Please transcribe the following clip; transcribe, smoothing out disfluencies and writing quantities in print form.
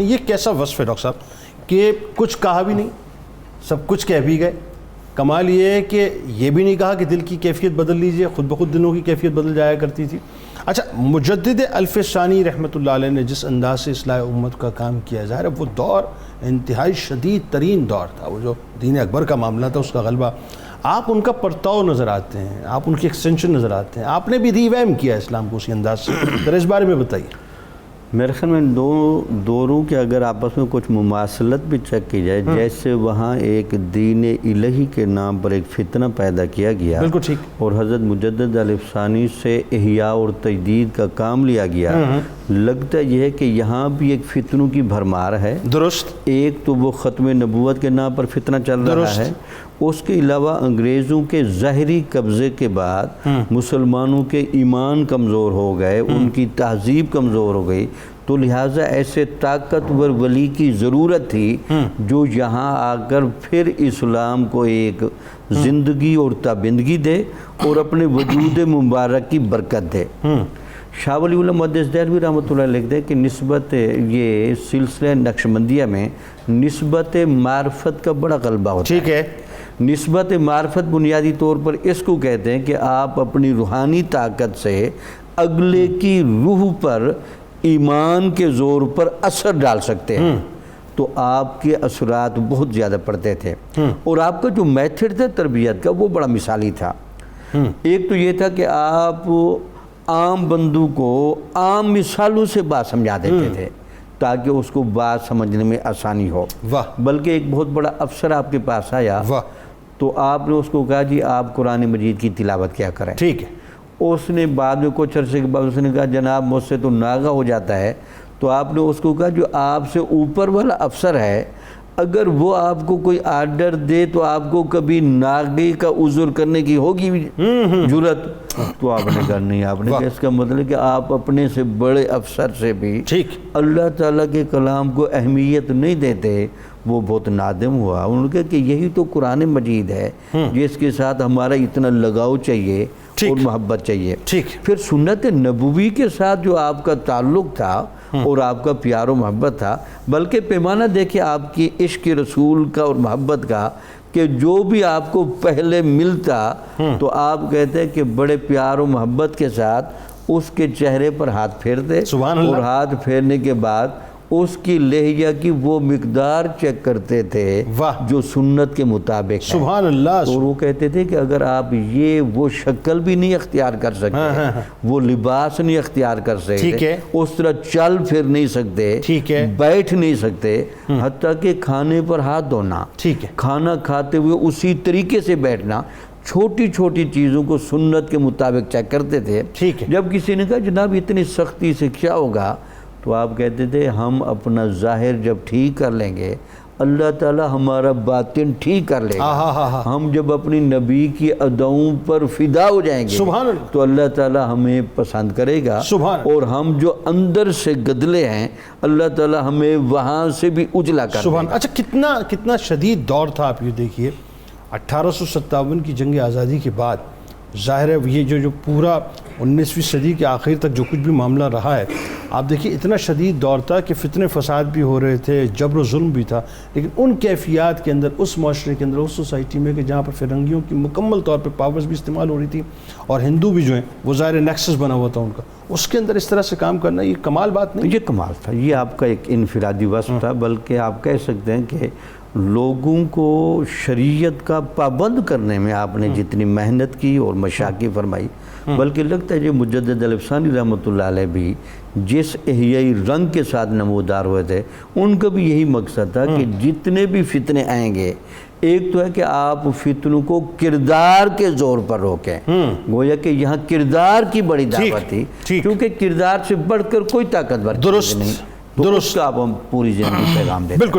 یہ کیسا وصف ہے ڈاکٹر صاحب کہ کچھ کہا بھی نہیں، سب کچھ کہہ بھی گئے؟ کمال یہ ہے کہ یہ بھی نہیں کہا کہ دل کی کیفیت بدل لیجئے، خود بخود دلوں کی کیفیت بدل جایا کرتی تھی۔ اچھا، مجدد الف ثانی رحمۃ اللہ علیہ نے جس انداز سے اصلاح امت کا کام کیا، ظاہر ہے وہ دور انتہائی شدید ترین دور تھا، وہ جو دین اکبر کا معاملہ تھا اس کا غلبہ۔ آپ ان کا پرتاؤ نظر آتے ہیں، آپ ان کی ایکسٹینشن نظر آتے ہیں، آپ نے بھی ریویم کیا اسلام کو اسی انداز سے، ذرا اس بارے میں بتائیے۔ میرے خیال میں دو دوروں کے اگر آپس میں کچھ مماثلت بھی چیک کی جائے، جیسے وہاں ایک دین الہی کے نام پر ایک فتنہ پیدا کیا گیا، بالکل ٹھیک، اور حضرت مجدد الف ثانی سے احیاء اور تجدید کا کام لیا گیا، لگتا یہ ہے کہ یہاں بھی ایک فتنوں کی بھرمار ہے۔ درست، ایک تو وہ ختم نبوت کے نام پر فتنہ چل رہا ہے، اس کے علاوہ انگریزوں کے ظاہری قبضے کے بعد مسلمانوں کے ایمان کمزور ہو گئے، ان کی تہذیب کمزور ہو گئی، تو لہٰذا ایسے طاقتور ولی کی ضرورت تھی جو یہاں آ کر پھر اسلام کو ایک زندگی اور تابندگی دے اور اپنے وجود مبارک کی برکت دے۔ شاہ ولی اللہ محدث دہلوی رحمۃ اللہ لکھتے ہیں کہ نسبت یہ سلسلہ نقشبندیہ میں نسبت معرفت کا بڑا غلبہ ہوتا ہے۔ ٹھیک ہے، نسبت معرفت بنیادی طور پر اس کو کہتے ہیں کہ آپ اپنی روحانی طاقت سے اگلے کی روح پر ایمان کے زور پر اثر ڈال سکتے ہیں، تو آپ کے اثرات بہت زیادہ پڑتے تھے، اور آپ کا جو میتھڈ تھا تربیت کا وہ بڑا مثالی تھا۔ ایک تو یہ تھا کہ آپ عام بندوں کو عام مثالوں سے بات سمجھا دیتے تھے تاکہ اس کو بات سمجھنے میں آسانی ہو۔ واہ، بلکہ ایک بہت بڑا افسر آپ کے پاس آیا واہ، تو آپ نے اس کو کہا جی آپ قرآن مجید کی تلاوت کیا کریں۔ ٹھیک ہے، اس نے بعد میں کچھ عرصے کے بعد اس نے کہا جناب مجھ سے تو ناغہ ہو جاتا ہے، تو آپ نے اس کو کہا جو آپ سے اوپر والا افسر ہے اگر وہ آپ کو کوئی آرڈر دے تو آپ کو کبھی ناغے کا عذر کرنے کی ہوگی جرت؟ تو آپ نے کہا نہیں، آپ نے کہا اس کا مطلب کہ آپ اپنے سے بڑے افسر سے بھی ٹھیک، اللہ تعالیٰ کے کلام کو اہمیت نہیں دیتے۔ وہ بہت نادم ہوا، انہوں نے کہا کہ یہی تو قرآن مجید ہے جس کے ساتھ ہمارا اتنا لگاؤ چاہیے اور محبت چاہیے۔ ٹھیک، پھر سنت نبوی کے ساتھ جو آپ کا تعلق تھا اور آپ کا پیار و محبت تھا، بلکہ پیمانہ دیکھیں آپ کی عشق رسول کا اور محبت کا، کہ جو بھی آپ کو پہلے ملتا تو آپ کہتے ہیں کہ بڑے پیار و محبت کے ساتھ اس کے چہرے پر ہاتھ پھیرتے، سبحان اللہ، اور ہاتھ پھیرنے کے بعد اس کی لہجہ کی وہ مقدار چیک کرتے تھے واہ، جو سنت کے مطابق ہے۔ سبحان اللہ، اور وہ کہتے تھے کہ اگر آپ یہ وہ شکل بھی نہیں اختیار کر سکتے، وہ لباس نہیں اختیار کر ٹھیک سکتے، ہے، اس طرح چل پھر نہیں سکتے، ٹھیک ہے، بیٹھ نہیں سکتے، حتیٰ کہ کھانے پر ہاتھ دھونا، ٹھیک ہے، کھانا کھاتے ہوئے اسی طریقے سے بیٹھنا، چھوٹی چھوٹی چیزوں کو سنت کے مطابق چیک کرتے تھے۔ ٹھیک ہے، جب کسی نے کہا جناب اتنی سختی سے کیا ہوگا، تو آپ کہتے تھے ہم اپنا ظاہر جب ٹھیک کر لیں گے اللہ تعالیٰ ہمارا باطن ٹھیک کر لے گا۔ ہم جب اپنی نبی کی اداؤں پر فدا ہو جائیں گے سبحان اللہ، تو اللہ تعالیٰ ہمیں پسند کرے گا، سبحان اللہ، اور ہم جو اندر سے گدلے ہیں اللہ تعالیٰ ہمیں وہاں سے بھی اجلا کر دے سبحان۔ گا۔ اچھا، کتنا شدید دور تھا، آپ یہ دیکھیے 1857 کی جنگ آزادی کے بعد، ظاہر ہے یہ جو پورا 19ویں صدی کے آخر تک جو کچھ بھی معاملہ رہا ہے، آپ دیکھیے اتنا شدید دور تھا کہ فتنے فساد بھی ہو رہے تھے، جبر و ظلم بھی تھا، لیکن ان کیفیات کے اندر، اس معاشرے کے اندر، اس سوسائٹی میں کہ جہاں پر فرنگیوں کی مکمل طور پہ پاورز بھی استعمال ہو رہی تھی اور ہندو بھی جو ہیں وہ ظاہر نیکسس بنا ہوا تھا ان کا، اس کے اندر اس طرح سے کام کرنا یہ کمال بات نہیں؟ یہ کمال تھا، یہ آپ کا ایک انفرادی وصف تھا، بلکہ آپ کہہ سکتے ہیں کہ لوگوں کو شریعت کا پابند کرنے میں آپ نے جتنی محنت کی اور مشاقیں فرمائی، بلکہ لگتا ہے جو مجدد الف ثانی رحمۃ اللہ علیہ بھی جس احیائی رنگ کے ساتھ نمودار ہوئے تھے، ان کا بھی یہی مقصد تھا کہ جتنے بھی فتنے آئیں گے، ایک تو ہے کہ آپ فتنوں کو کردار کے زور پر روکیں، گویا کہ یہاں کردار کی بڑی دعوت تھی، کیونکہ کردار سے بڑھ کر کوئی طاقتور چیز نہیں، تو اس کا آپ ہم پوری زندگی پیغام دیتے ہیں۔ بالکل۔